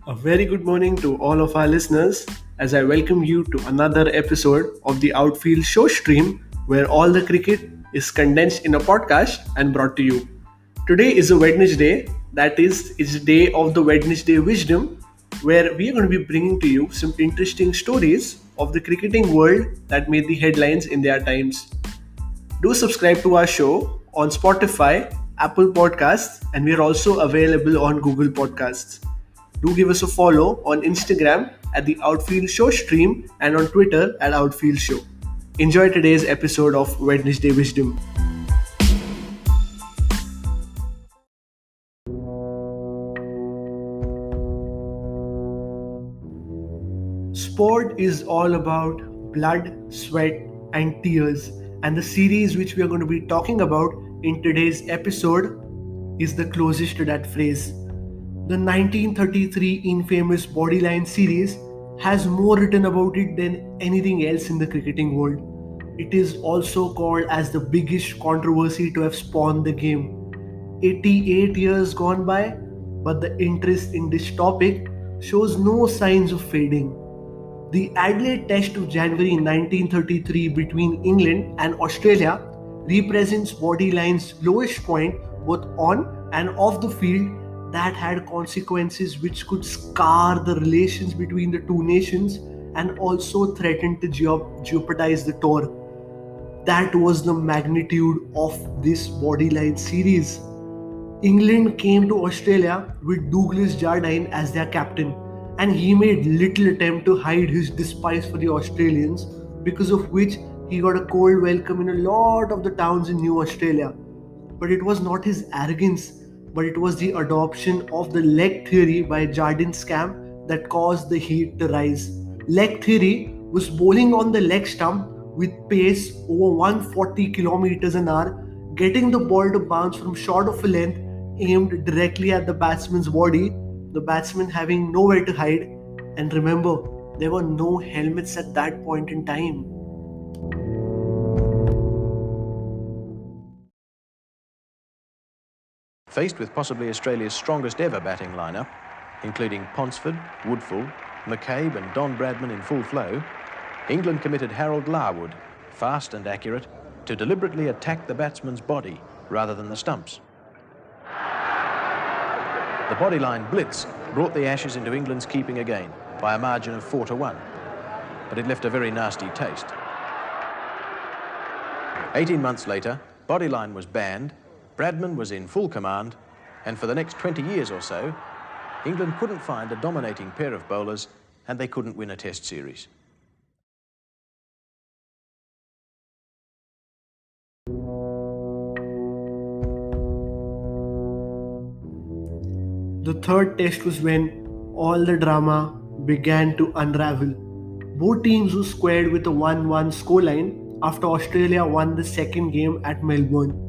A very good morning to all of our listeners as I welcome you to another episode of the Outfield Show stream where all the cricket is condensed in a podcast and brought to you. Today is a Wednesday, that is, it's day of the Wednesday Wisdom, where we are going to be bringing to you some interesting stories of the cricketing world that made the headlines in their times. Do subscribe to our show on Spotify, Apple Podcasts, and we are also available on Google Podcasts. Do give us a follow on Instagram at the Outfield Show stream and on Twitter at Outfield Show. Enjoy today's episode of Wednesday Wisdom. Sport is all about blood, sweat, and tears, and the series which we are going to be talking about in today's episode is the closest to that phrase. The 1933 infamous Bodyline series has more written about it than anything else in the cricketing world. It is also called as the biggest controversy to have spawned the game. 88 years gone by, but the interest in this topic shows no signs of fading. The Adelaide Test of January 1933 between England and Australia represents Bodyline's lowest point both on and off the field that had consequences which could scar the relations between the two nations and also threaten to jeopardize the tour. That was the magnitude of this Bodyline series. England came to Australia with Douglas Jardine as their captain, and he made little attempt to hide his despise for the Australians, because of which he got a cold welcome in a lot of the towns in New Australia. But it was not his arrogance, but it was the adoption of the leg theory by Jardine's camp that caused the heat to rise. Leg theory was bowling on the leg stump with pace over 140 kilometers an hour, getting the ball to bounce from short of a length aimed directly at the batsman's body, the batsman having nowhere to hide. And remember, there were no helmets at that point in time. Faced with possibly Australia's strongest ever batting lineup, including Ponsford, Woodfull, McCabe and Don Bradman in full flow, England committed Harold Larwood, fast and accurate, to deliberately attack the batsman's body rather than the stumps. The Bodyline blitz brought the Ashes into England's keeping again by a margin of 4-1, but it left a very nasty taste. 18 months later, Bodyline was banned, Bradman was in full command, and for the next 20 years or so, England couldn't find a dominating pair of bowlers and they couldn't win a test series. The third test was when all the drama began to unravel. Both teams were squared with a 1-1 scoreline after Australia won the second game at Melbourne.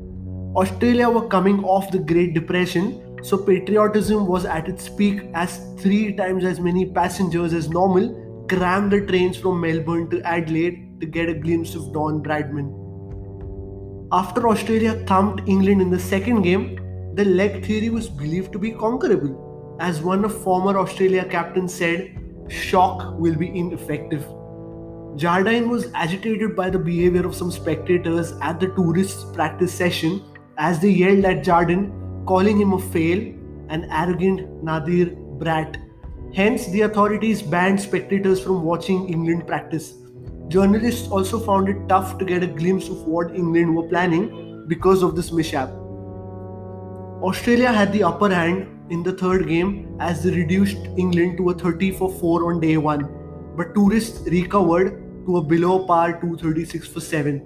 Australia were coming off the Great Depression, so patriotism was at its peak as 3 times as many passengers as normal crammed the trains from Melbourne to Adelaide to get a glimpse of Don Bradman. After Australia thumped England in the second game, the leg theory was believed to be conquerable. As one of former Australia captains said, shock will be ineffective. Jardine was agitated by the behavior of some spectators at the tourists' practice session as they yelled at Jardine, calling him a fail, an arrogant Nadir brat. Hence, the authorities banned spectators from watching England practice. Journalists also found it tough to get a glimpse of what England were planning because of this mishap. Australia had the upper hand in the third game as they reduced England to a 30 for 4 on day 1, but tourists recovered to a below par 236 for 7.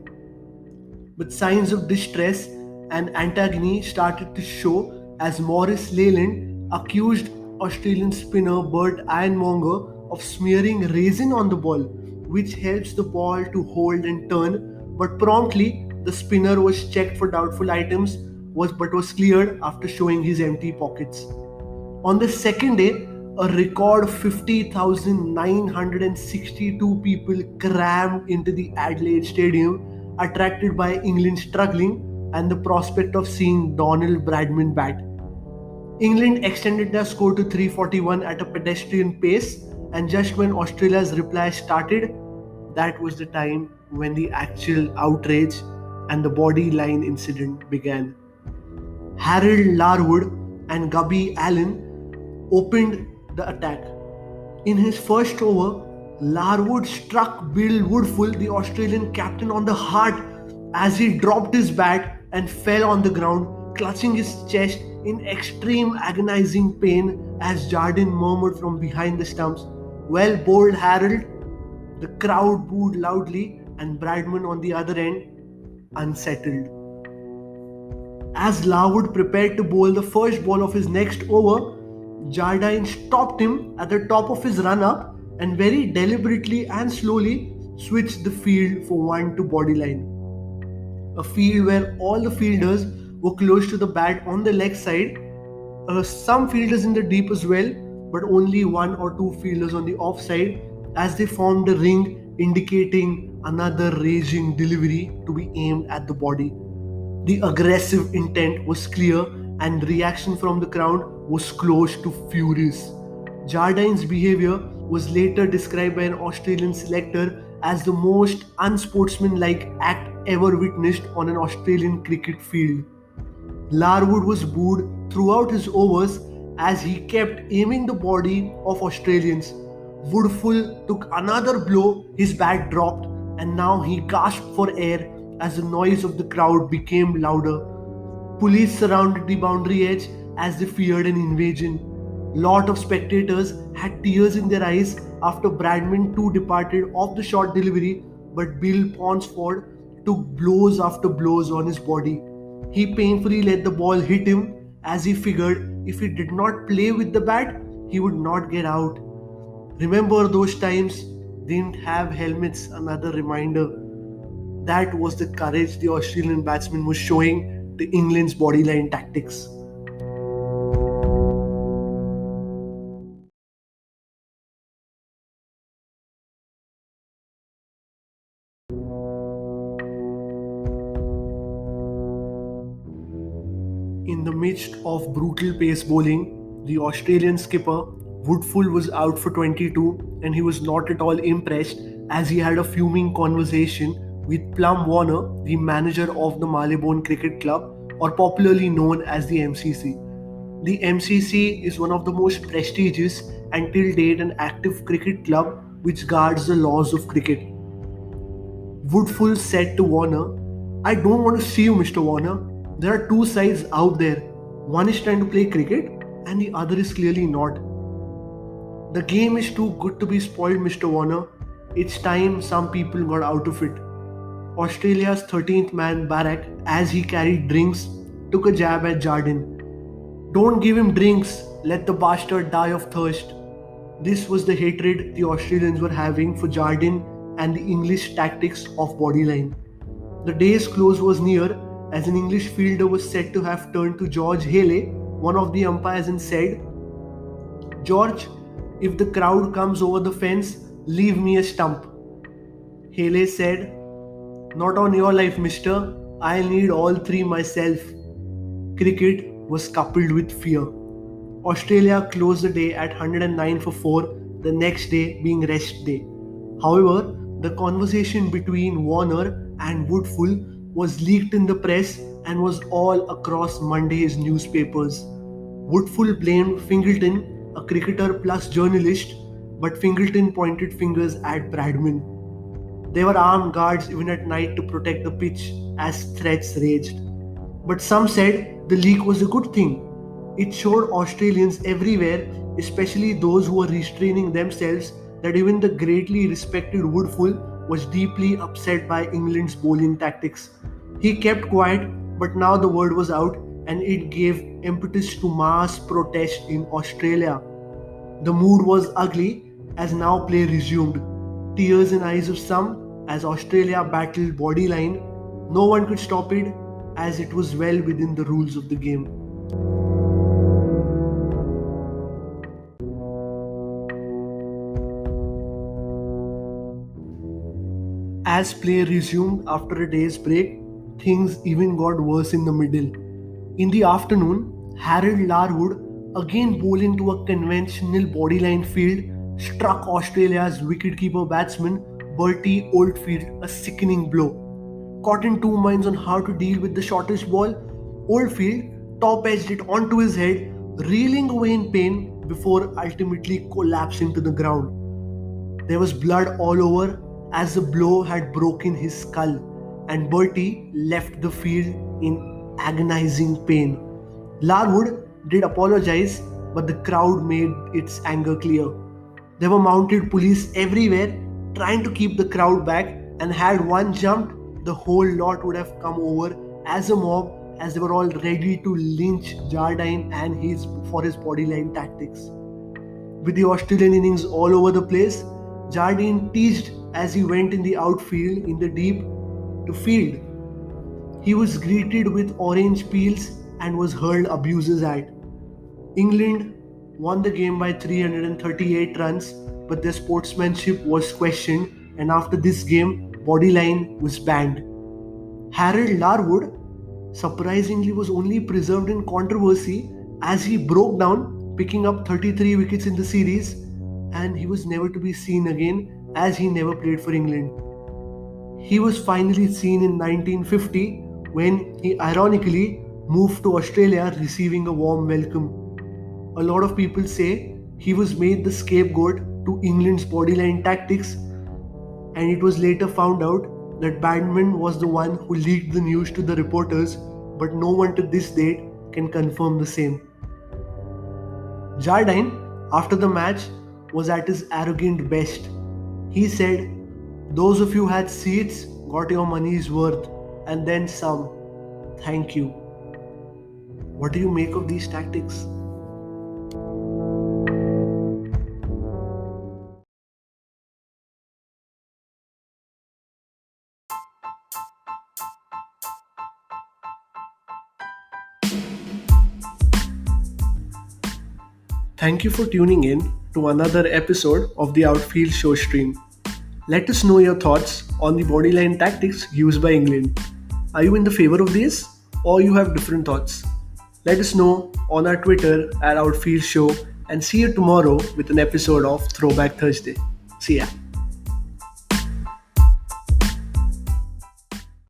But signs of distress and antagony started to show as Maurice Leyland accused Australian spinner Bert Ironmonger of smearing resin on the ball, which helps the ball to hold and turn, but promptly the spinner was checked for doubtful items but was cleared after showing his empty pockets. On the second day, a record 50,962 people crammed into the Adelaide Stadium, attracted by England struggling and the prospect of seeing Donald Bradman bat. England extended their score to 341 at a pedestrian pace, and just when Australia's reply started, that was the time when the actual outrage and the body line incident began. Harold Larwood and Gubby Allen opened the attack. In his first over, Larwood struck Bill Woodfull, the Australian captain, on the heart as he dropped his bat and fell on the ground, clutching his chest in extreme agonizing pain as Jardine murmured from behind the stumps, "Well bowled, Harold." The crowd booed loudly, and Bradman on the other end, unsettled. As Larwood prepared to bowl the first ball of his next over, Jardine stopped him at the top of his run up and very deliberately and slowly switched the field for one to bodyline. A field where all the fielders were close to the bat on the leg side, some fielders in the deep as well, but only one or two fielders on the off side as they formed a ring indicating another raging delivery to be aimed at the body. The aggressive intent was clear and reaction from the crowd was close to furious. Jardine's behavior was later described by an Australian selector as the most unsportsmanlike act ever witnessed on an Australian cricket field. Larwood was booed throughout his overs as he kept aiming the body of Australians. Woodfull took another blow, his bat dropped, and now he gasped for air as the noise of the crowd became louder. Police surrounded the boundary edge as they feared an invasion. Lot of spectators had tears in their eyes after Bradman too departed off the short delivery, but Bill Ponsford took blows after blows on his body. He painfully let the ball hit him as he figured if he did not play with the bat, he would not get out. Remember those times? Didn't have helmets, another reminder. That was the courage the Australian batsman was showing to England's bodyline tactics. In the midst of brutal pace bowling, the Australian skipper Woodfull was out for 22 and he was not at all impressed as he had a fuming conversation with Plum Warner, the manager of the Marylebone Cricket Club, or popularly known as the MCC. The MCC is one of the most prestigious and till date an active cricket club which guards the laws of cricket. Woodfull said to Warner, "I don't want to see you, Mr. Warner. There are two sides out there. One is trying to play cricket and the other is clearly not. The game is too good to be spoiled, Mr. Warner. It's time some people got out of it." Australia's 13th man Barak, as he carried drinks, took a jab at Jardine. "Don't give him drinks, let the bastard die of thirst." This was the hatred the Australians were having for Jardine and the English tactics of bodyline. The day's close was near as an English fielder was said to have turned to George Haley, one of the umpires, and said, "George, if the crowd comes over the fence, leave me a stump." Haley said, "Not on your life, mister. I'll need all three myself." Cricket was coupled with fear. Australia closed the day at 109 for 4, the next day being rest day. However, the conversation between Warner and Woodfull was leaked in the press and was all across Monday's newspapers. Woodfull blamed Fingleton, a cricketer plus journalist, but Fingleton pointed fingers at Bradman. There were armed guards even at night to protect the pitch as threats raged. But some said the leak was a good thing. It showed Australians everywhere, especially those who were restraining themselves, that even the greatly respected Woodfull was deeply upset by England's bowling tactics. He kept quiet, but now the word was out and it gave impetus to mass protest in Australia. The mood was ugly as now play resumed. Tears in eyes of some as Australia battled bodyline. No one could stop it as it was well within the rules of the game. As play resumed after a day's break, things even got worse in the middle. In the afternoon, Harold Larwood again bowling to a conventional bodyline field, struck Australia's wicketkeeper batsman Bertie Oldfield a sickening blow. Caught in two minds on how to deal with the shortest ball, Oldfield top edged it onto his head, reeling away in pain before ultimately collapsing to the ground. There was blood all over as the blow had broken his skull, and Bertie left the field in agonizing pain. Larwood did apologize, but the crowd made its anger clear. There were mounted police everywhere trying to keep the crowd back, and had one jumped, the whole lot would have come over as a mob as they were all ready to lynch Jardine and his for his bodyline tactics. With the Australian innings all over the place, Jardine teased as he went in the outfield in the deep to field. He was greeted with orange peels and was hurled abuses at. England won the game by 338 runs, but their sportsmanship was questioned, and after this game, bodyline was banned. Harold Larwood surprisingly was only preserved in controversy as he broke down, picking up 33 wickets in the series, and he was never to be seen again as he never played for England. He was finally seen in 1950 when he ironically moved to Australia, receiving a warm welcome. A lot of people say he was made the scapegoat to England's bodyline tactics, and it was later found out that Badman was the one who leaked the news to the reporters, but no one to this date can confirm the same. Jardine, after the match, was at his arrogant best. He said, "Those of you who had seats got your money's worth, and then some. Thank you." What do you make of these tactics? Thank you for tuning in to another episode of the Outfield Show stream. Let us know your thoughts on the bodyline tactics used by England. Are you in the favor of these, or you have different thoughts? Let us know on our Twitter at Outfield Show, and see you tomorrow with an episode of Throwback Thursday. See ya.